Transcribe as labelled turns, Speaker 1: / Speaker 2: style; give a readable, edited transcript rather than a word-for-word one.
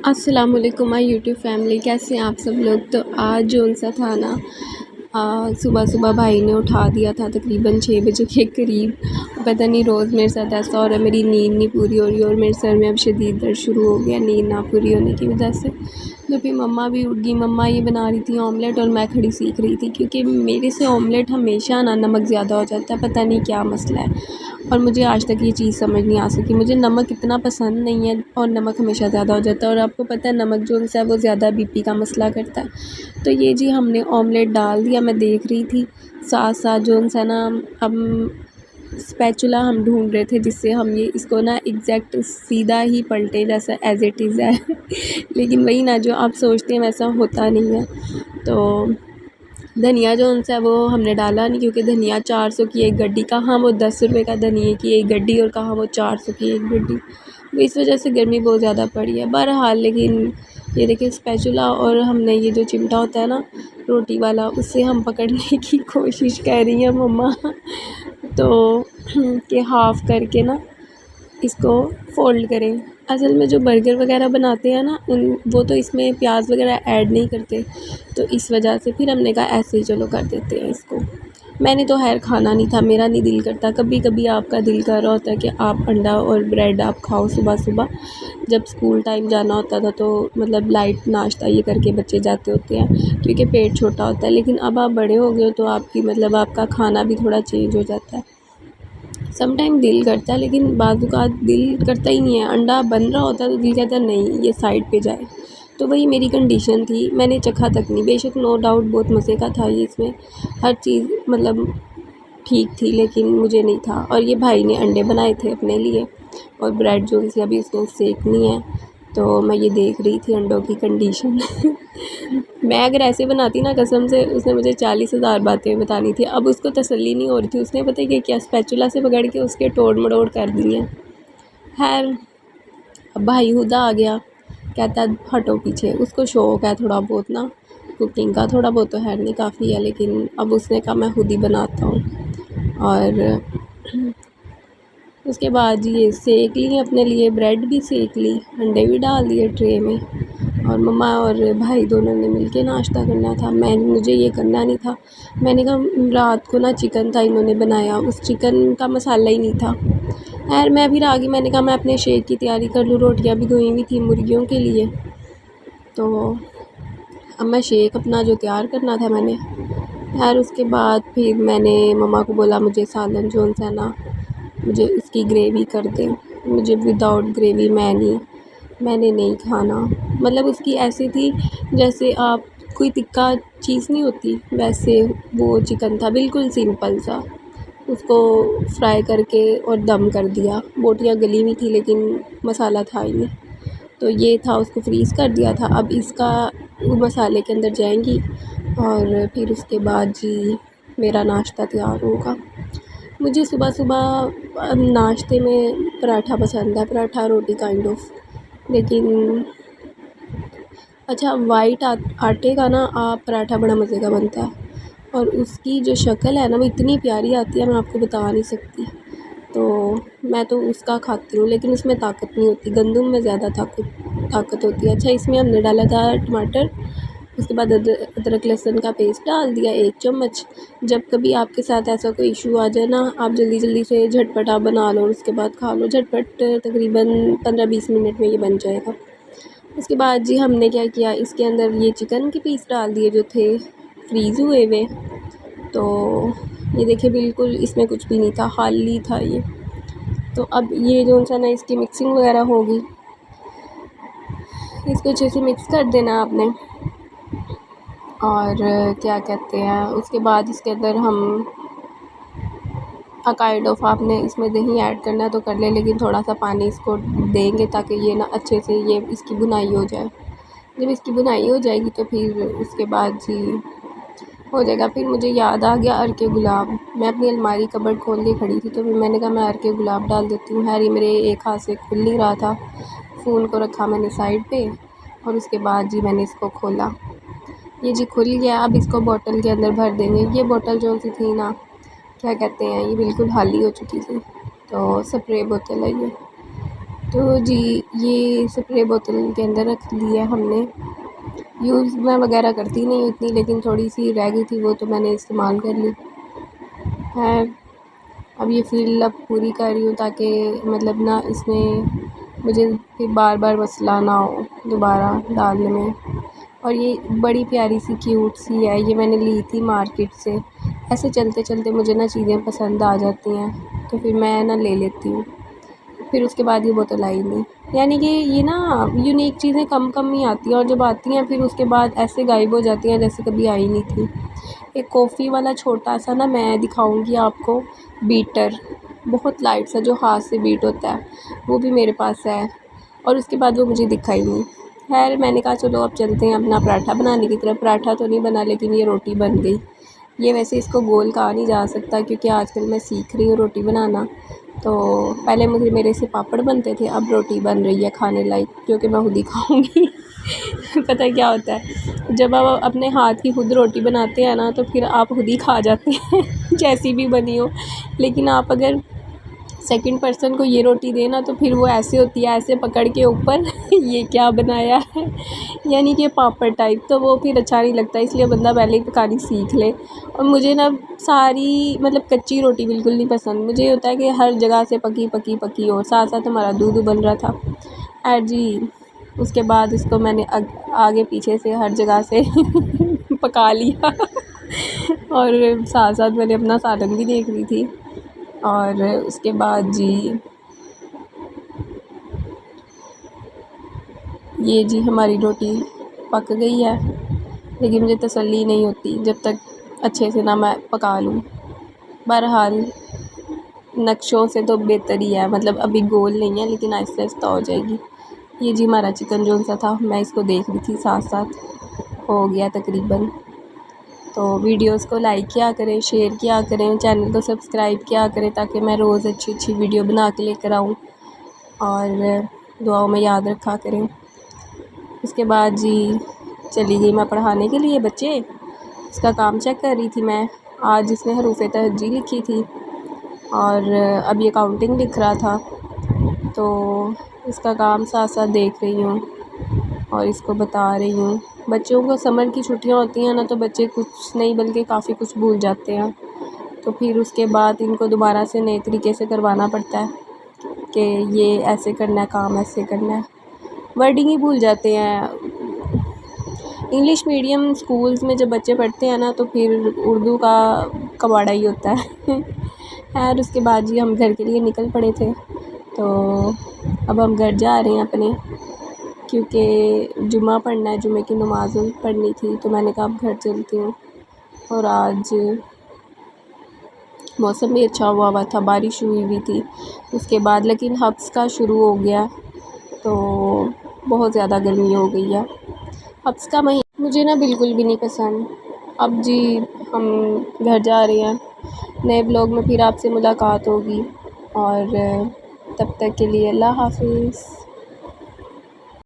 Speaker 1: अस्सलाम वालेकुम my YouTube family, कैसे हैं आप सब लोग। तो आज जो सा था ना, सुबह सुबह भाई ने उठा दिया था तकरीबन 6 बजे के करीब। पता नहीं रोज़ मेरे साथ ऐसा हो रहा है, मेरी नींद नहीं पूरी हो रही और मेरे सर में अब शदीद दर्द शुरू हो गया नींद ना पूरी होने की वजह से। तो फिर मम्मा भी उठ गई, मम्मा ये बना रही थी ऑमलेट और मैं खड़ी सीख रही थी, क्योंकि मेरे से ऑमलेट हमेशा ना नमक ज़्यादा हो जाता है, पता नहीं क्या मसला है। और मुझे आज तक ये चीज़ समझ नहीं आ सकी, मुझे नमक इतना पसंद नहीं है और नमक हमेशा ज़्यादा हो जाता है। और आपको पता है नमक जो है वो ज़्यादा बीपी का मसला करता है। तो ये जी हमने ऑमलेट डाल दिया, मैं देख रही थी साथ साथ जो है ना, हम स्पैचुला हम ढूंढ रहे थे जिससे हम ये इसको ना एग्जैक्ट सीधा ही पलटे जैसा एज़ इट इज़ है लेकिन वही ना, जो आप सोचते हैं वैसा होता नहीं है। तो धनिया जो है वो हमने डाला नहीं, क्योंकि धनिया 400 की एक गड्डी, कहाँ वो 10 रुपये का धनिए की एक गड्डी और कहाँ वो 400 की एक गड्डी। तो इस वजह से गर्मी बहुत ज़्यादा पड़ी है बहरहाल। लेकिन ये देखिए स्पैचुला और हमने ये जो चिमटा होता है ना रोटी वाला, उससे हम पकड़ने की कोशिश कर रही हैं मम्मा तो कि हाफ़ करके ना इसको फ़ोल्ड करें। असल में जो बर्गर वगैरह बनाते हैं ना वो तो इसमें प्याज वगैरह ऐड नहीं करते, तो इस वजह से फिर हमने कहा ऐसे ही चलो कर देते हैं इसको। मैंने तो खैर खाना नहीं था, मेरा नहीं दिल करता। कभी कभी आपका दिल कर रहा होता है कि आप अंडा और ब्रेड आप खाओ सुबह सुबह। जब स्कूल टाइम जाना होता था तो मतलब लाइट नाश्ता ये करके बच्चे जाते होते हैं, क्योंकि पेट छोटा होता है। लेकिन अब आप बड़े हो गए हो तो आपकी मतलब आपका खाना भी थोड़ा चेंज हो जाता है। सम टाइम दिल करता है, लेकिन बाज़ दिल करता ही नहीं है। अंडा बन रहा होता है तो दिल कहता है नहीं ये साइड पे जाए। तो वही मेरी कंडीशन थी, मैंने चखा तक नहीं। बेशक नो डाउट बहुत मज़े का था ये, इसमें हर चीज़ मतलब ठीक थी, लेकिन मुझे नहीं था। और ये भाई ने अंडे बनाए थे अपने लिए और ब्रेड जो सी अभी उसने सेकनी है, तो मैं ये देख रही थी अंडों की कंडीशन मैं अगर ऐसे बनाती ना, कसम से उसने मुझे 40,000 बातें बतानी थी। अब उसको तसल्ली नहीं हो रही थी, उसने पता है कि क्या स्पैचुला से पकड़ के उसके तोड़ मड़ोड़ कर दिए। खैर अब भाई हुदा आ गया, कहता हटो पीछे, उसको शौक़ है थोड़ा बहुत ना कुकिंग का, थोड़ा बहुत तो है नहीं काफ़ी है, लेकिन अब उसने कहा मैं खुद ही बनाता हूँ। और उसके बाद ये सेक ली अपने लिए, ब्रेड भी सेक ली, अंडे भी डाल दिए ट्रे में। और मम्मा और भाई दोनों ने मिलके नाश्ता करना था, मुझे ये करना नहीं था। मैंने कहा रात को ना चिकन था इन्होंने बनाया, उस चिकन का मसाला ही नहीं था। खैर मैं फिर आ गई, मैंने कहा मैं अपने शेक की तैयारी कर लूँ, रोटियां भी धोई हुई थी मुर्गियों के लिए। तो अब मैं शेक अपना जो तैयार करना था मैंने, खैर उसके बाद फिर मैंने मम्मा को बोला मुझे सालन जो है ना मुझे इसकी ग्रेवी कर दें, मुझे विदाउट ग्रेवी मैंने नहीं खाना। मतलब उसकी ऐसी थी जैसे आप कोई तिक्का चीज़ नहीं होती, वैसे वो चिकन था बिल्कुल सिंपल सा। उसको फ्राई करके और दम कर दिया, बोटियाँ गली हुई थी लेकिन मसाला था ही नहीं, तो ये था उसको फ्रीज़ कर दिया था। अब इसका वो मसाले के अंदर जाएंगी और फिर उसके बाद जी मेरा नाश्ता तैयार होगा। मुझे सुबह सुबह नाश्ते में पराठा पसंद है, पराठा रोटी काइंड ऑफ। लेकिन अच्छा वाइट आटे का ना आप पराठा बड़ा मज़े का बनता है, और उसकी जो शक्ल है ना वो इतनी प्यारी आती है, मैं आपको बता नहीं सकती। तो मैं तो उसका खाती हूँ, लेकिन उसमें ताकत नहीं होती, गंदम में ज़्यादा ताकत होती है। अच्छा इसमें हमने डाला था टमाटर, उसके बाद अदरक लहसुन का पेस्ट डाल दिया 1 चम्मच। जब कभी आपके साथ ऐसा कोई इशू आ जाए ना, आप जल्दी जल्दी से झटपट आप बना लो और उसके बाद खा लो, झटपट तकरीबन 15-20 मिनट में ये बन जाएगा। उसके बाद जी हमने क्या किया, इसके अंदर ये चिकन के पीस डाल दिए जो थे फ्रीज़ हुए हुए। तो ये देखिए बिल्कुल इसमें कुछ भी नहीं था, खाली था ये। तो अब ये जो सा ना इसकी मिक्सिंग वगैरह होगी, इसको अच्छे से मिक्स कर देना आपने। और क्या कहते हैं, उसके बाद इसके अंदर हम काइंड ऑफ आपने इसमें दही ऐड करना है तो कर ले, लेकिन थोड़ा सा पानी इसको देंगे ताकि ये ना अच्छे से ये इसकी बुनाई हो जाए। जब इसकी बुनाई हो जाएगी तो फिर उसके बाद जी हो जाएगा। फिर मुझे याद आ गया अरके गुलाब, मैं अपनी अलमारी कबर्ड खोल के खड़ी थी तो फिर मैंने कहा मैं अरके गुलाब डाल देती हूँ। हैरी मेरे एक हाथ से खुल नहीं रहा था, फ़ोन को रखा मैंने साइड पे और उसके बाद जी मैंने इसको खोला, ये जी खुल गया। अब इसको बॉटल के अंदर भर देंगे। ये बॉटल जो सी थी ना, क्या कहते हैं, ये बिल्कुल खाली हो चुकी थी, तो स्प्रे बोतल है ये। तो जी ये स्प्रे बोतल के अंदर रख लिया हमने। यूज़ मैं वगैरह करती नहीं हूँ इतनी, लेकिन थोड़ी सी रह गई थी वो तो मैंने इस्तेमाल कर ली है। अब ये फिल अब पूरी कर रही हूँ ताकि मतलब ना इसमें मुझे फिर बार बार मसला ना हो दोबारा डालने में। और ये बड़ी प्यारी सी क्यूट सी है, ये मैंने ली थी मार्केट से। ऐसे चलते चलते मुझे ना चीज़ें पसंद आ जाती हैं तो फिर मैं ना ले लेती हूँ। फिर उसके बाद ये बोतल आई नहीं, यानी कि ये ना यूनिक चीज़ें कम कम ही आती हैं और जब आती हैं फिर उसके बाद ऐसे गायब हो जाती हैं जैसे कभी आई नहीं थी। एक कॉफ़ी वाला छोटा सा ना मैं दिखाऊंगी आपको बीटर, बहुत लाइट सा जो हाथ से बीट होता है, वो भी मेरे पास है और उसके बाद वो मुझे दिखा ही नहीं। खैर मैंने कहा चलो अब चलते हैं अपना पराठा बनाने की तरफ। पराठा तो नहीं बना लेकिन ये रोटी बन गई। ये वैसे इसको गोल कहा नहीं जा सकता क्योंकि आजकल मैं सीख रही हूँ रोटी बनाना। तो पहले मुझे मेरे से पापड़ बनते थे, अब रोटी बन रही है खाने लायक, जो कि मैं खुद ही खाऊंगी। पता है क्या होता है, जब आप अपने हाथ की खुद रोटी बनाते हैं ना तो फिर आप खुद ही खा जाते हैं जैसी भी बनी हो। लेकिन आप अगर सेकंड पर्सन को ये रोटी देना तो फिर वो ऐसे होती है, ऐसे पकड़ के ऊपर ये क्या बनाया है, यानी कि पापड़ टाइप, तो वो फिर अच्छा नहीं लगता। इसलिए बंदा पहले ही पकानी सीख ले। और मुझे ना सारी मतलब कच्ची रोटी बिल्कुल नहीं पसंद, मुझे होता है कि हर जगह से पकी पकी पकी हो। साथ साथ हमारा दूध उबल रहा था जी। उसके बाद इसको मैंने आगे पीछे से हर जगह से पका लिया और साथ साथ मैंने अपना सालन भी देख रही थी। और उसके बाद जी ये जी हमारी रोटी पक गई है, लेकिन मुझे तसल्ली नहीं होती जब तक अच्छे से ना मैं पका लूँ। बहरहाल नक्शों से तो बेहतर ही है, मतलब अभी गोल नहीं है लेकिन आहिस्ता आहिस्ता हो जाएगी। ये जी हमारा चिकन जो सा था मैं इसको देख रही थी, साथ साथ हो गया तकरीबन। तो वीडियोस को लाइक किया करें, शेयर किया करें, चैनल को सब्सक्राइब किया करें ताकि मैं रोज़ अच्छी अच्छी वीडियो बना के लेकर आऊँ और दुआओं में याद रखा करें। उसके बाद जी चली गई मैं पढ़ाने के लिए बच्चे, इसका काम चेक कर रही थी मैं। आज इसने हरूफ तहज्जी लिखी थी और अब ये काउंटिंग लिख रहा था, तो इसका काम साथ साथ देख रही हूँ और इसको बता रही हूँ। बच्चों को समर की छुट्टियाँ होती हैं ना तो बच्चे कुछ नहीं बल्कि काफ़ी कुछ भूल जाते हैं, तो फिर उसके बाद इनको दोबारा से नए तरीके से करवाना पड़ता है कि ये ऐसे करना है, काम ऐसे करना है। वर्डिंग ही भूल जाते हैं। इंग्लिश मीडियम स्कूल्स में जब बच्चे पढ़ते हैं ना तो फिर उर्दू का कबाड़ा ही होता है और उसके बाद जी हम घर के लिए निकल पड़े थे, तो अब हम घर जा रहे हैं अपने, क्योंकि जुमा पढ़ना है, जुमे की नमाज़ पढ़नी थी, तो मैंने कहा अब घर चलती हूँ। और आज मौसम भी अच्छा हुआ था, बारिश हुई थी उसके बाद, लेकिन हब्स का शुरू हो गया तो बहुत ज़्यादा गर्मी हो गई है। हब्स का महीना मुझे ना बिल्कुल भी नहीं पसंद। अब जी हम घर जा रहे हैं, नए ब्लॉग में फिर आपसे मुलाकात होगी और तब तक के लिए अल्लाह हाफ़िज़।